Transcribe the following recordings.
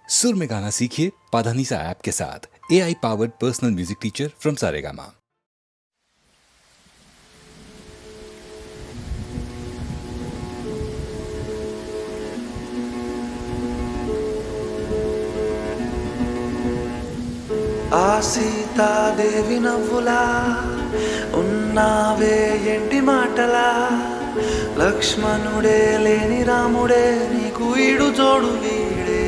सुर में गाना सीखिए पाधानीसा ऐप के साथ। AI powered personal music teacher from Saregama. ఆ సీతాదేవి నవ్వులా ఉన్నావే ఎంటి మాటలా, లక్ష్మణుడే లేని రాముడే నీకు ఈడు జోడు వీడే.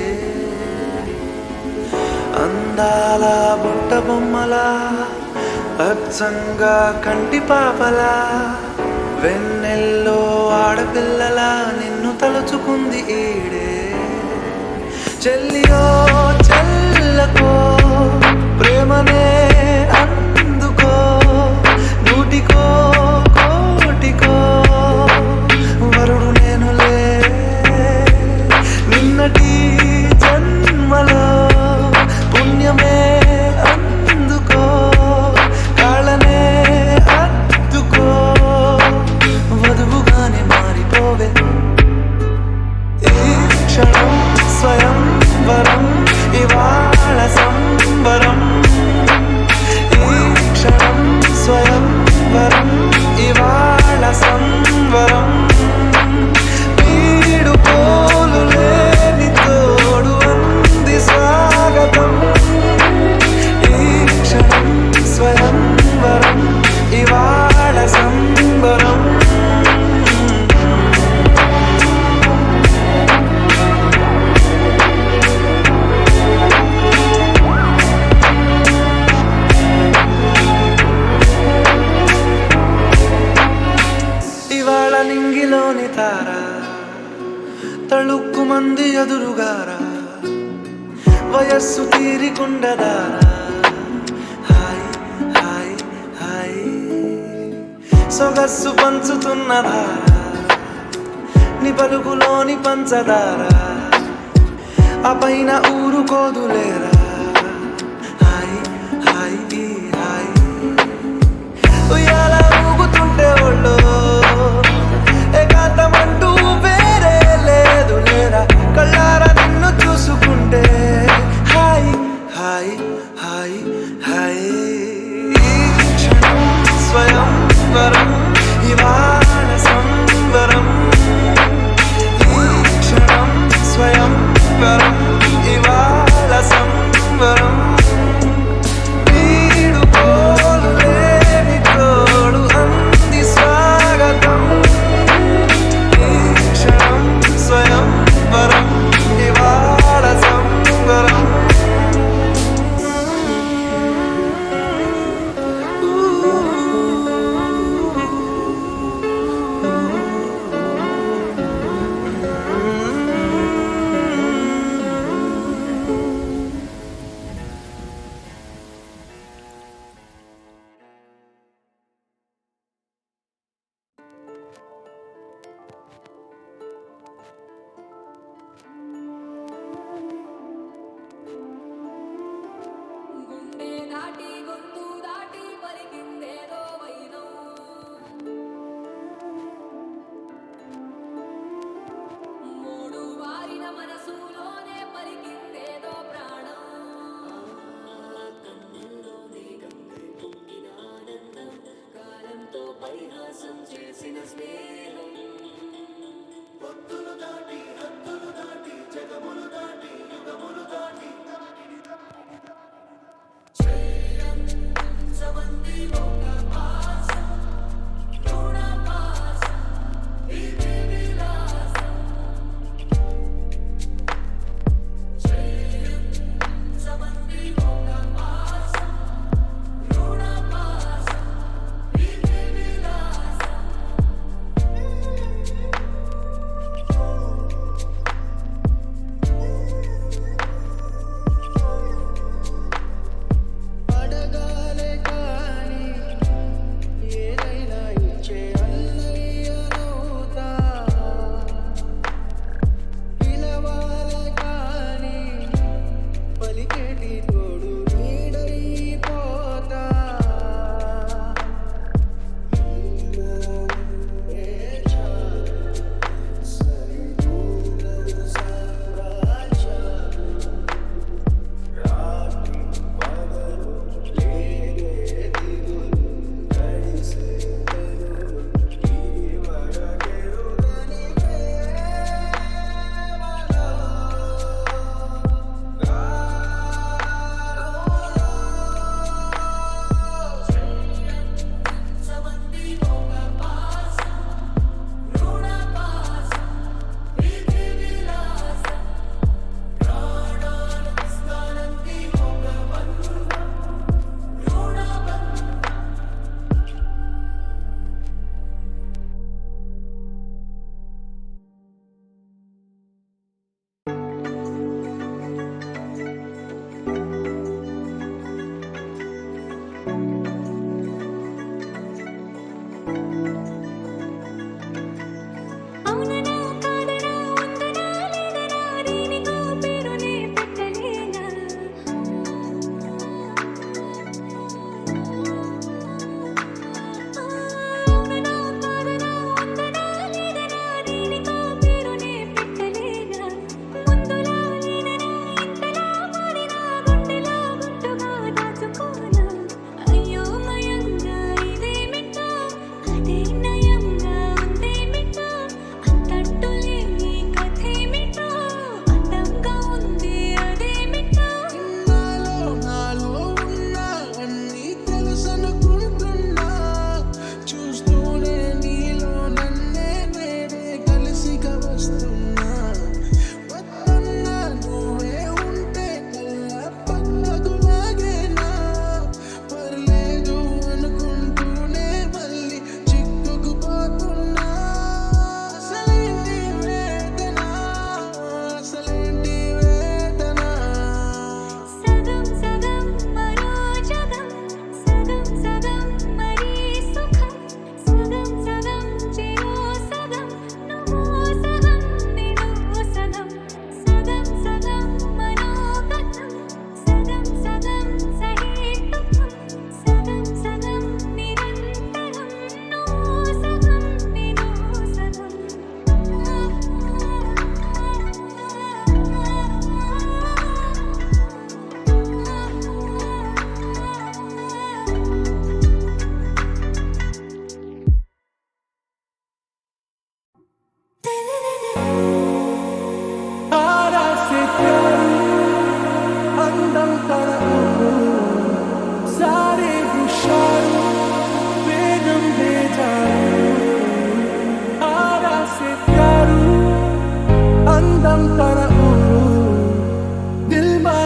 అందాల బుట్ట బొమ్మలా అచ్చంగా కంటి పాపలా, వెన్నెల్లో ఆడపిల్లలా నిన్ను తలుచుకుంది ఈడే. చెల్లియో చెల్లకో ప్రేమనే అందుకో, నూటికో కోటికో వరుడు నేనులే. నిన్నటి జన్మలో పుణ్యమే అందుకో, కాళ్ళనే అద్దుకో, వధువుగానే మారిపోవే. ఈ క్షణం స్వయం వరం ఇవాళ సంబరం, ఈ క్షణం స్వయం వరం ఇవాళ సంబరం. వీడు పోలు లేని తోడు అంది స్వాగతం, ఈ క్షణం స్వయం వరం ఇవాళ సంబరం. నింగిలోని తార తళుక్కు మంది ఎదురుగారా, వయస్సు తీరికుండదారా. హాయ్ హాయ్ హాయ్ సొగస్సు పంచుతున్నదారా, నీ పలుకులోని పంచదారా, ఆ పైన ఊరుకోదులేరా. హాయ్ హాయ్ హాయ్ ఉయ్యాల ఊగుతుంటే ఒళ్ళో ఏకాంతమంటూ వేరే లేదు లేరా. కళ్ళారా నిన్ను చూసుకుంటే హాయ్ హాయ్ హాయ్ హాయ్. ఈ క్షణం స్వయం వరం ఇవాళ సంబరం, ఈ క్షణం స్వయం వరం ఇవాళ సంబరం. వీడు పోలు లేని తోడు అంది స్వాగతం, స్వయం వరం ఇవాళ సంబరం.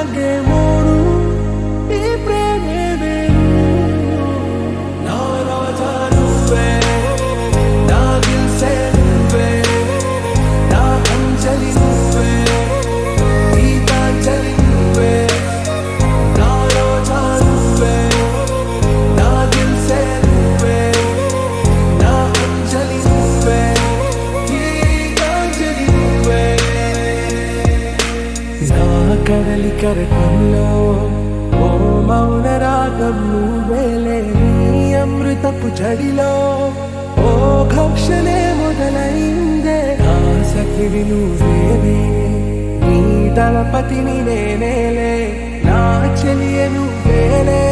సాగే మోడు ఈ ప్రేమే వేరు నా రాజా నువ్వే నా దిల్సే నువ్వే నా అంజలి నువ్వే గీతాంజలి నువ్వే నా రాజా నువ్వే నా దిల్సే నువ్వే నా అంజలి నువ్వే గీతాంజలి నువ్వే నా కడలి కరటంలో ఓ మౌన రాగం నువ్వేలే నీ అమృతపు జడిలో ఓ ఘర్షణే మొదలైందే నా సఖివి నువ్వేనే నీ దళపతిని నేనేలే నా చెలియ నువ్వేలే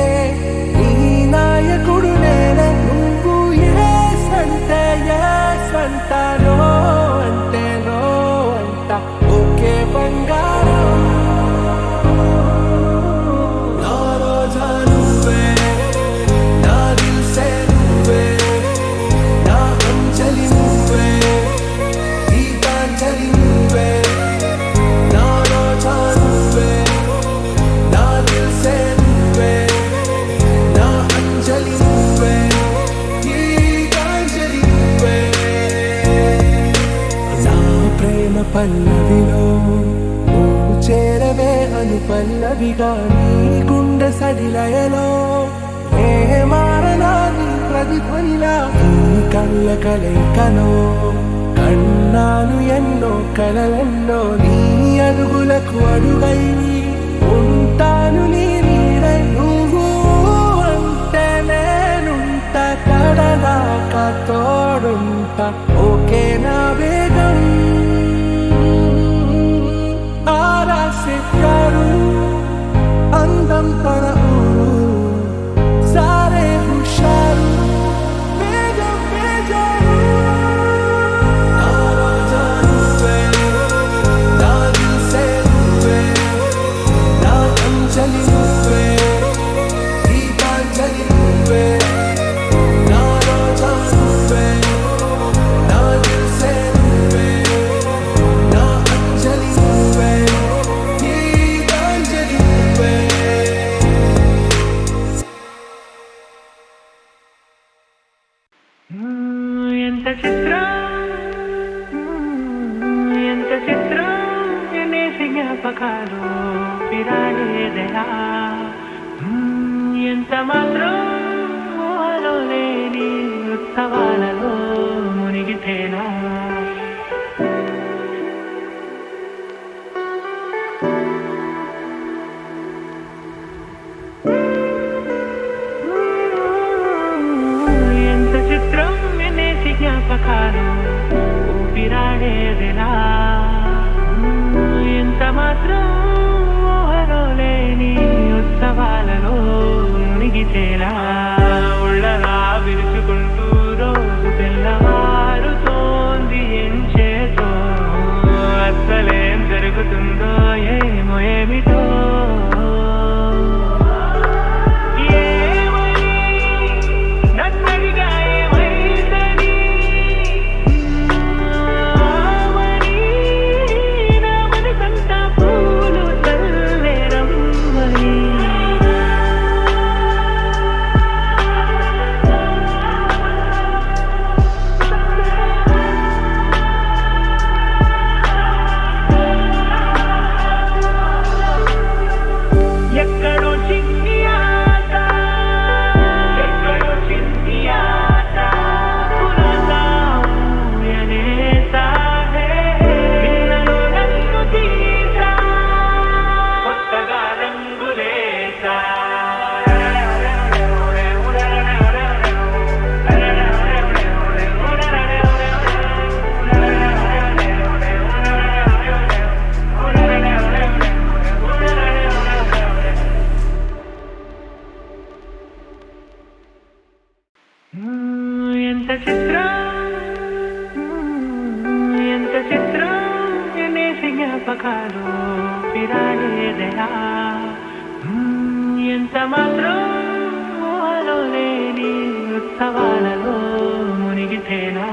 నీ నాయకుడు నేనే నువ్వు yes అంటే yes అంటానో అంటే నో అంట ఓకే బంగారం నా రోజా నువ్వే నా దిల్సే నువ్వే నా అంజలి నువ్వే గీతాంజలి నువ్వే నా రోజా నువ్వే నా దిల్సే నువ్వే నా అంజలి నువ్వే గీతాంజలి నువ్వే నా ప్రేమ పల్లవిలో నువ్వు చేరవే అను పల్లవిగా నీ గుండె సడిలయలో ఏ మారనా నీ ప్రతిధ్వనిలా నీ కళ్ళ కలయికలో కన్నాను ఎన్నో కలలెన్నో నీ అడుగులకు అడుగై ఉంటాను నీ నీడై నువ్వు అంటే నేనుంట కడదాకా తోడుంట ఓకే నా వేగం ఆరాసే ప్యారు అందం తన ఊరు సారే హుషారు వేగం బేజారు నా రాజా నువ్వే నా దిల్సే నువ్వే నా అంజలి నువ్వే గీతాంజలి నువ్వే నా రాజా నువ్వే నా దిల్సే నువ్వే నా అంజలి నువ్వే గీతాంజలి నువ్వే ఎంత చిత్రం ఎంత చిత్రం ఎన్నేసి జ్ఞాపకాలు పిరాడేదెలా ఎంత మాత్రం ఊహలో లేని ఉత్సవాలలో మునిగితేనా ఎంత చిత్రం ఎన్నేసి జ్ఞాపకాలు ఊపిరాడేదెలా ఎంత మాత్రం ఊహలో లేని ఉత్సవాలలో మునిగితేలా ఉళ్ళలా విరుచుకుంటూ రోజు తెల్లవారుతోంది ఎంచేతో అస్సలేం జరుగుతుందో ఏమో ఏమిటో ఎంత చిత్రం ఎన్నేసి జ్ఞాపకాలు పిరాడేదెలా ఎంత మాత్రం ఊహలో లేని ఉత్సవాలలో మునిగితేనా